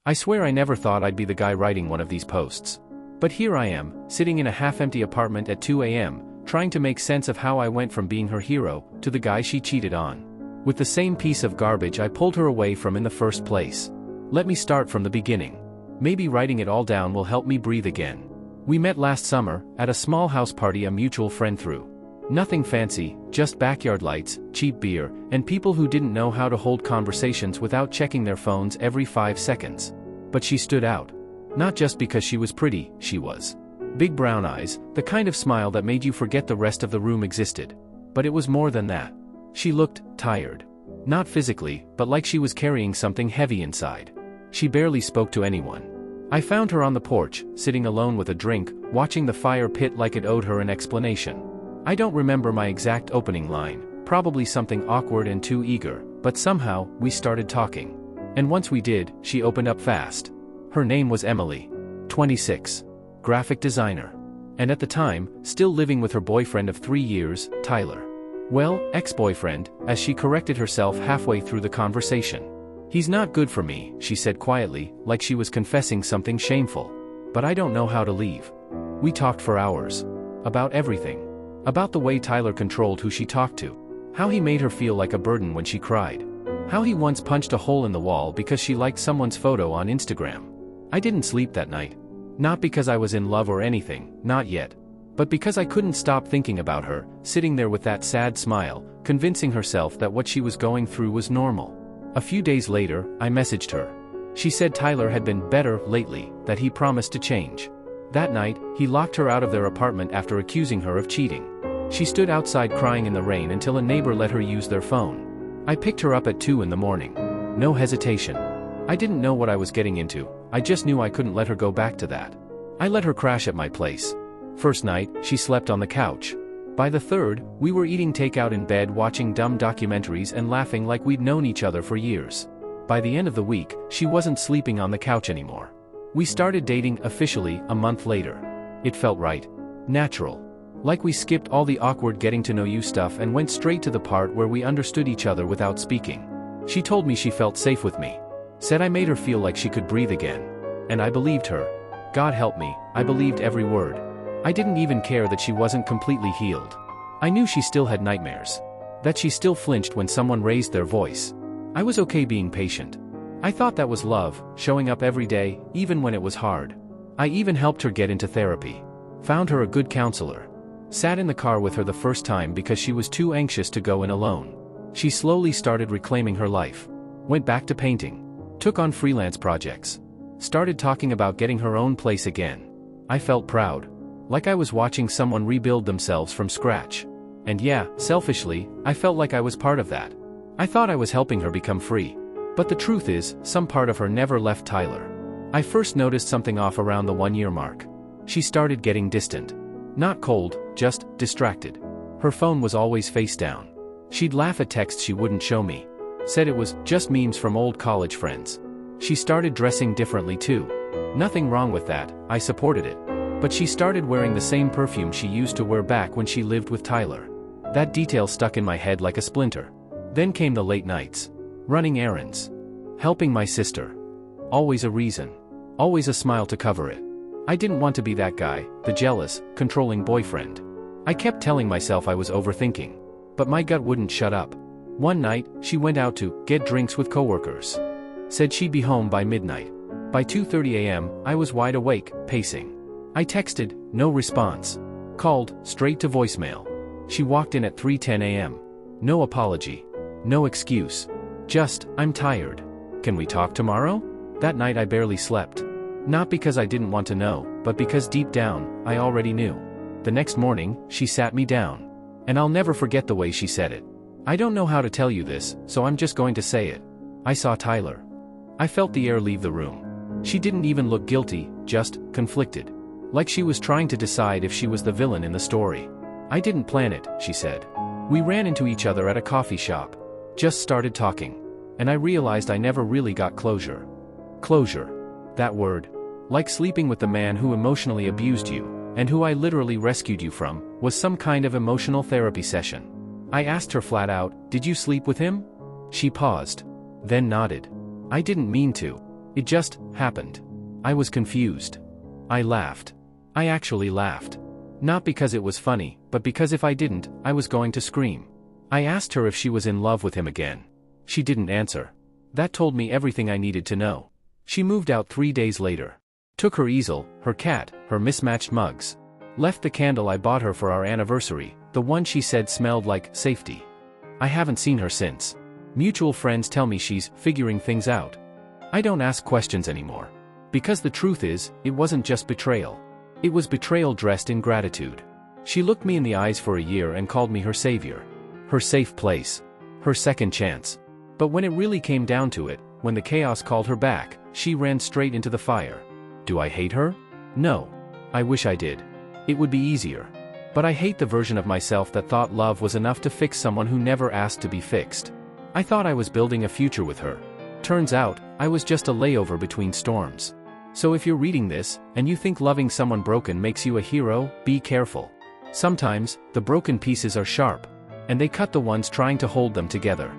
I swear I never thought I'd be the guy writing one of these posts. But here I am, sitting in a half-empty apartment at 2 a.m., trying to make sense of how I went from being her hero to the guy she cheated on. With the same piece of garbage I pulled her away from in the first place. Let me start from the beginning. Maybe writing it all down will help me breathe again. We met last summer, at a small house party a mutual friend threw. Nothing fancy, just backyard lights, cheap beer, and people who didn't know how to hold conversations without checking their phones every 5 seconds. But she stood out. Not just because she was pretty, she was. Big brown eyes, the kind of smile that made you forget the rest of the room existed. But it was more than that. She looked tired. Not physically, but like she was carrying something heavy inside. She barely spoke to anyone. I found her on the porch, sitting alone with a drink, watching the fire pit like it owed her an explanation. I don't remember my exact opening line, probably something awkward and too eager, but somehow, we started talking. And once we did, she opened up fast. Her name was Emily. 26. Graphic designer. And at the time, still living with her boyfriend of 3 years, Tyler. Well, ex-boyfriend, as she corrected herself halfway through the conversation. He's not good for me, she said quietly, like she was confessing something shameful. But I don't know how to leave. We talked for hours. About everything. About the way Tyler controlled who she talked to. How he made her feel like a burden when she cried. How he once punched a hole in the wall because she liked someone's photo on Instagram. I didn't sleep that night. Not because I was in love or anything, not yet. But because I couldn't stop thinking about her, sitting there with that sad smile, convincing herself that what she was going through was normal. A few days later, I messaged her. She said Tyler had been better lately, that he promised to change. That night, he locked her out of their apartment after accusing her of cheating. She stood outside crying in the rain until a neighbor let her use their phone. I picked her up at 2 in the morning. No hesitation. I didn't know what I was getting into, I just knew I couldn't let her go back to that. I let her crash at my place. First night, she slept on the couch. By the third, we were eating takeout in bed, watching dumb documentaries and laughing like we'd known each other for years. By the end of the week, she wasn't sleeping on the couch anymore. We started dating officially a month later. It felt right. Natural. Like we skipped all the awkward getting to know you stuff and went straight to the part where we understood each other without speaking. She told me she felt safe with me. Said I made her feel like she could breathe again. And I believed her. God help me, I believed every word. I didn't even care that she wasn't completely healed. I knew she still had nightmares. That she still flinched when someone raised their voice. I was okay being patient. I thought that was love, showing up every day, even when it was hard. I even helped her get into therapy. Found her a good counselor. Sat in the car with her the first time because she was too anxious to go in alone. She slowly started reclaiming her life. Went back to painting. Took on freelance projects. Started talking about getting her own place again. I felt proud. Like I was watching someone rebuild themselves from scratch. And yeah, selfishly, I felt like I was part of that. I thought I was helping her become free. But the truth is, some part of her never left Tyler. I first noticed something off around the 1-year mark. She started getting distant. Not cold, just distracted. Her phone was always face down. She'd laugh at texts she wouldn't show me. Said it was just memes from old college friends. She started dressing differently too. Nothing wrong with that, I supported it. But she started wearing the same perfume she used to wear back when she lived with Tyler. That detail stuck in my head like a splinter. Then came the late nights. Running errands. Helping my sister. Always a reason. Always a smile to cover it. I didn't want to be that guy, the jealous, controlling boyfriend. I kept telling myself I was overthinking. But my gut wouldn't shut up. One night, she went out to get drinks with coworkers. Said she'd be home by midnight. By 2:30 a.m., I was wide awake, pacing. I texted, no response. Called, straight to voicemail. She walked in at 3:10 a.m. No apology. No excuse. Just, I'm tired. Can we talk tomorrow? That night I barely slept. Not because I didn't want to know, but because deep down, I already knew. The next morning, she sat me down. And I'll never forget the way she said it. I don't know how to tell you this, so I'm just going to say it. I saw Tyler. I felt the air leave the room. She didn't even look guilty, just conflicted. Like she was trying to decide if she was the villain in the story. I didn't plan it, she said. We ran into each other at a coffee shop. Just started talking. And I realized I never really got closure. Closure. That word. Like sleeping with the man who emotionally abused you, and who I literally rescued you from, was some kind of emotional therapy session. I asked her flat out, did you sleep with him? She paused. Then nodded. I didn't mean to. It just happened. I was confused. I laughed. I actually laughed. Not because it was funny, but because if I didn't, I was going to scream. I asked her if she was in love with him again. She didn't answer. That told me everything I needed to know. She moved out 3 days later. Took her easel, her cat, her mismatched mugs. Left the candle I bought her for our anniversary, the one she said smelled like safety. I haven't seen her since. Mutual friends tell me she's figuring things out. I don't ask questions anymore. Because the truth is, it wasn't just betrayal. It was betrayal dressed in gratitude. She looked me in the eyes for a year and called me her savior. Her safe place. Her second chance. But when it really came down to it, when the chaos called her back, she ran straight into the fire. Do I hate her? No. I wish I did. It would be easier. But I hate the version of myself that thought love was enough to fix someone who never asked to be fixed. I thought I was building a future with her. Turns out, I was just a layover between storms. So if you're reading this, and you think loving someone broken makes you a hero, be careful. Sometimes, the broken pieces are sharp, and they cut the ones trying to hold them together.